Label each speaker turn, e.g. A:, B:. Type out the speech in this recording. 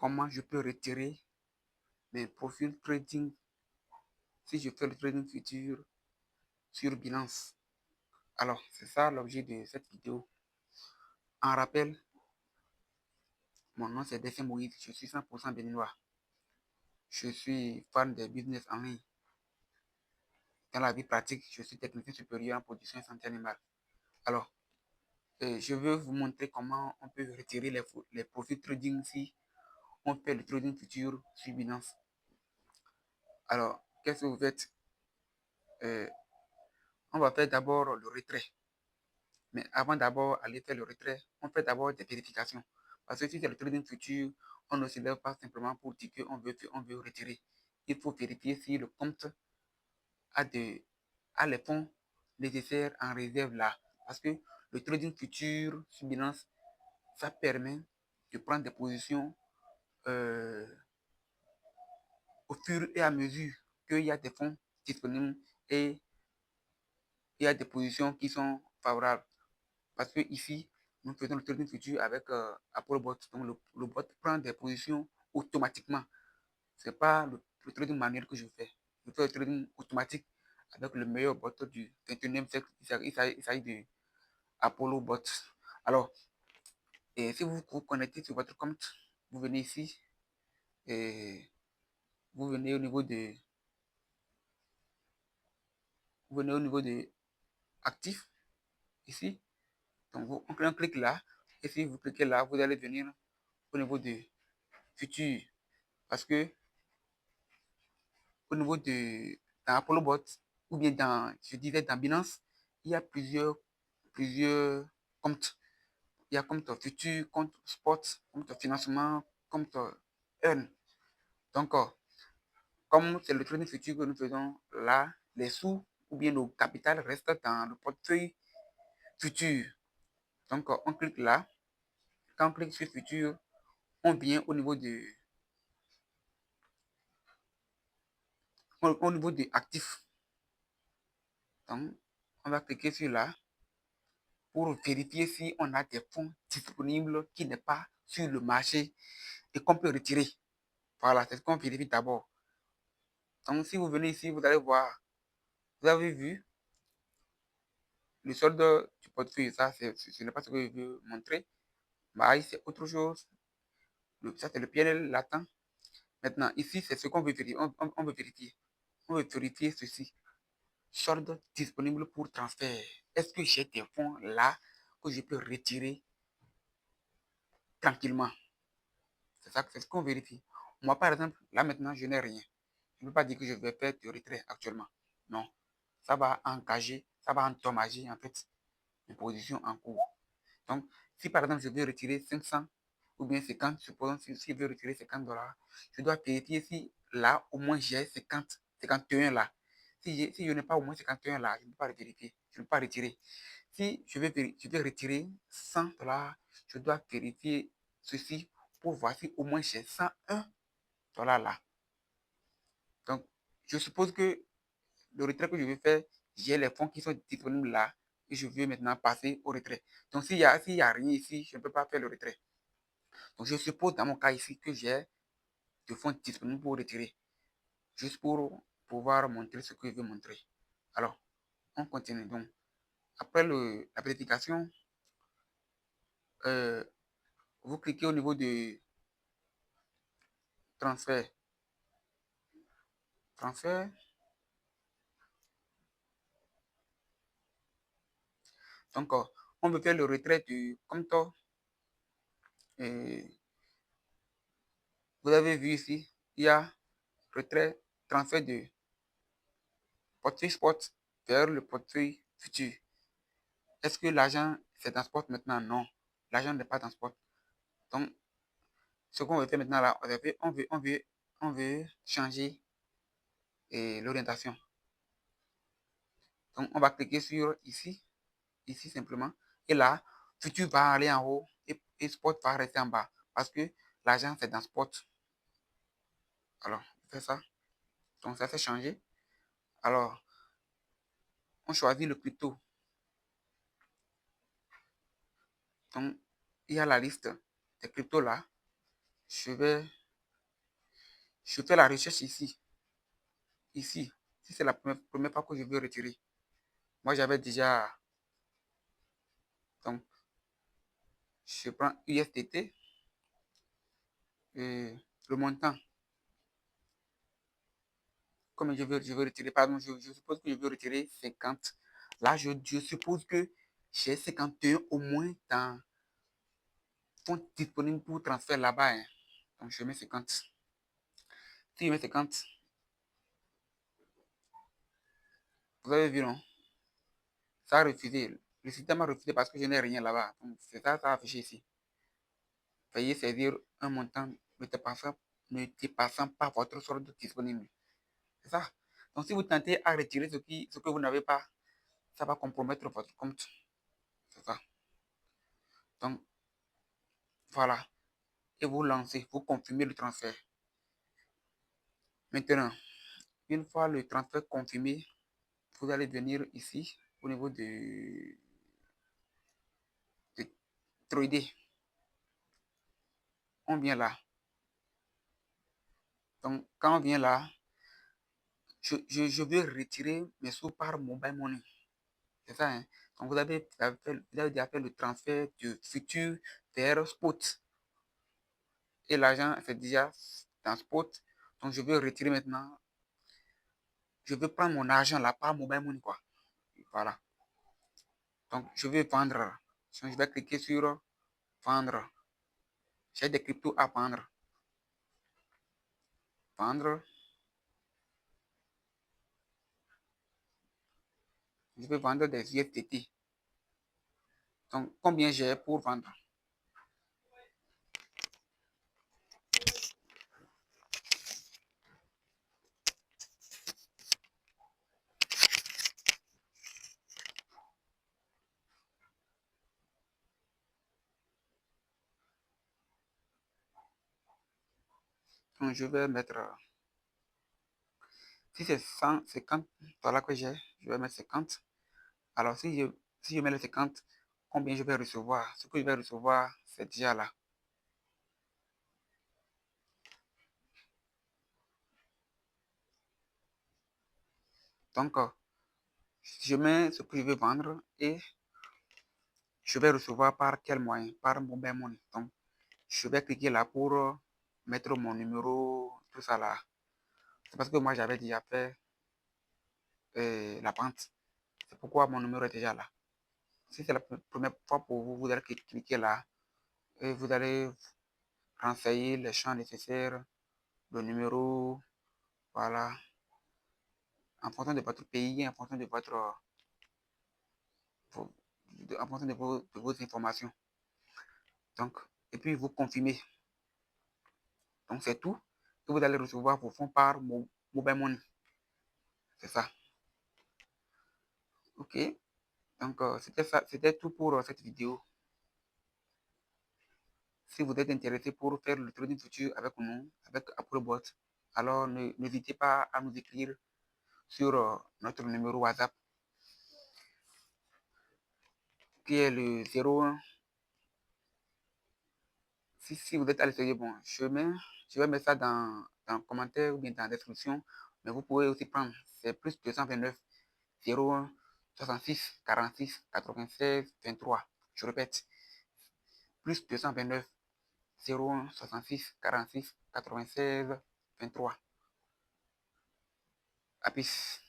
A: comment je peux retirer mes profils trading si je fais le trading futur sur Binance. Alors, c'est ça l'objet de cette vidéo. En rappel, mon nom c'est Dessin Moïse, je suis 100% béninois. Je suis fan des business en ligne. Dans la vie pratique, je suis technicien supérieur en production et santé animale. Alors, je veux vous montrer comment on peut retirer les profits trading si on fait le trading futur sur Binance. Alors, qu'est-ce que vous faites? Euh, on va faire d'abord le retrait. Mais avant d'abord aller faire le retrait, on fait d'abord des vérifications. Parce que si c'est le trading futur, on ne se lève pas simplement pour dire on veut retirer. Il faut vérifier si le compte a, a les fonds nécessaires en réserve là. Parce que le trading futur sur Binance, ça permet de prendre des positions euh, au fur et à mesure qu'il y a des fonds disponibles et il y a des positions qui sont favorables. Parce que ici, nous faisons le trading futur avec Apollo Bot. Donc le bot prend des positions automatiquement. Ce n'est pas le trading manuel que je fais. Je fais le trading automatique avec le meilleur bot du 21e siècle. Il s'agit de Apollo Bot. Alors, et si vous vous connectez sur votre compte, vous venez ici et vous venez au niveau de actifs ici. Donc on clique là et si vous cliquez là, vous allez venir au niveau de futur parce que au niveau de dans Apollo Bot ou bien je disais dans Binance, il y a plusieurs comptes. Il y a compte futur, compte spot, compte financement, compte earn. Donc, comme c'est le trading futur que nous faisons là, les sous ou bien le capital restent dans le portefeuille futur. Donc, on clique là. Quand on clique sur futur, on vient au niveau des actifs. Donc, on va cliquer sur là pour vérifier si on a des fonds disponibles qui n'est pas sur le marché et qu'on peut retirer. Voilà, c'est ce qu'on vérifie d'abord. Donc, si vous venez ici, vous allez voir, vous avez vu le solde du portefeuille. Ça, ce n'est pas ce que je veux montrer. Mais c'est autre chose. Ça, c'est le PNL latent. Maintenant, ici, c'est ce qu'on veut vérifier. On veut vérifier. On veut vérifier ceci. Solde disponible pour transfert. Est-ce que j'ai des fonds là que je peux retirer tranquillement? C'est ça, c'est ce qu'on vérifie. Moi, par exemple, là maintenant, je n'ai rien. Je ne peux pas dire que je vais faire du retrait actuellement. Non. Ça va engager, ça va endommager en fait mes positions en cours. Donc, si par exemple je veux retirer 500 ou bien 50, supposons si je veux retirer 50 dollars, je dois vérifier si là au moins j'ai 50, 51 là. Si je n'ai pas au moins 51 là, je ne peux pas le vérifier, je ne peux pas retirer. Si je vais retirer 100 dollars, je dois vérifier ceci pour voir si au moins j'ai 101 dollars là. Donc, je suppose que le retrait que je vais faire, j'ai les fonds qui sont disponibles là et je veux maintenant passer au retrait. Donc, s'il y a rien ici, je ne peux pas faire le retrait. Donc, je suppose dans mon cas ici que j'ai des fonds disponibles pour retirer, juste pour pouvoir montrer ce que je veux montrer. Alors, on continue. Donc, après la vérification, euh, vous cliquez au niveau de transfert. Transfert. Donc, on veut faire le retrait du compte. Et vous avez vu ici, il y a retrait, transfert de portefeuille spot vers le portefeuille futur. Est-ce que l'argent, c'est dans spot maintenant? Non. L'argent n'est pas dans spot. Donc, ce qu'on veut faire maintenant là, on veut changer l'orientation. Donc, on va cliquer sur ici simplement. Et là, futur va aller en haut et spot va rester en bas. Parce que l'argent, c'est dans spot. Alors, on fait ça. Donc, ça s'est changé. Alors, on choisit le crypto. Donc, il y a la liste des cryptos là. je fais la recherche ici. Ici, si c'est la première fois que je veux retirer. Moi, j'avais déjà, donc, je prends USDT et le montant. Comme je veux retirer, pardon, je suppose que je veux retirer 50. Là, je suppose que j'ai 51 au moins dans fonds disponibles pour transfert là-bas, hein. Donc, je mets 50. Si je mets 50, vous avez vu, non? Ça a refusé. Le système a refusé parce que je n'ai rien là-bas. Donc, c'est ça, ça a affiché ici. Veuillez saisir un montant ne dépassant pas votre solde disponible. C'est ça. Donc, si vous tentez à retirer ce que vous n'avez pas, ça va compromettre votre compte. C'est ça. Donc, voilà. Et vous lancez, vous confirmez le transfert. Maintenant, une fois le transfert confirmé, vous allez venir ici au niveau de trader. On vient là. Donc, quand on vient là, je veux retirer mes sous par mobile money. C'est ça, hein? Donc, vous avez déjà fait le transfert de futur vers spot. Et l'argent, c'est déjà dans spot. Donc, je veux retirer maintenant. Je veux prendre mon argent là par mobile money, quoi. Voilà. Donc, je vais vendre. Donc, je vais cliquer sur vendre. J'ai des cryptos à vendre. Vendre. Je vais vendre des USDT. Donc, combien j'ai pour vendre? Donc, je vais mettre, si c'est 150 dollars que j'ai, je vais mettre 50. Alors, si je mets les 50, combien je vais recevoir? Ce que je vais recevoir, c'est déjà là. Donc, je mets ce que je veux vendre et je vais recevoir par quel moyen? Par mobile money. Donc, je vais cliquer là pour mettre mon numéro, tout ça là. C'est parce que moi, j'avais déjà fait la vente. C'est pourquoi mon numéro est déjà là. Si c'est la première fois pour vous, vous allez cliquer là et vous allez renseigner les champs nécessaires, le numéro, voilà, en fonction de votre pays, en fonction de en fonction de vos informations. Donc, et puis vous confirmez. Donc, c'est tout. Et vous allez recevoir vos fonds par mobile money. C'est ça. OK. Donc, c'était ça, c'était tout pour cette vidéo. Si vous êtes intéressé pour faire le trading futur avec nous, avec AppleBot, alors n'hésitez pas à nous écrire sur notre numéro WhatsApp qui est le 01. Si vous êtes à l'essayer, bon, je vais mettre ça dans le commentaire ou bien dans la description, mais vous pouvez aussi prendre, c'est plus 229 01 66 46 96 23. Je répète, plus 229 01 66 46 96 23. À plus.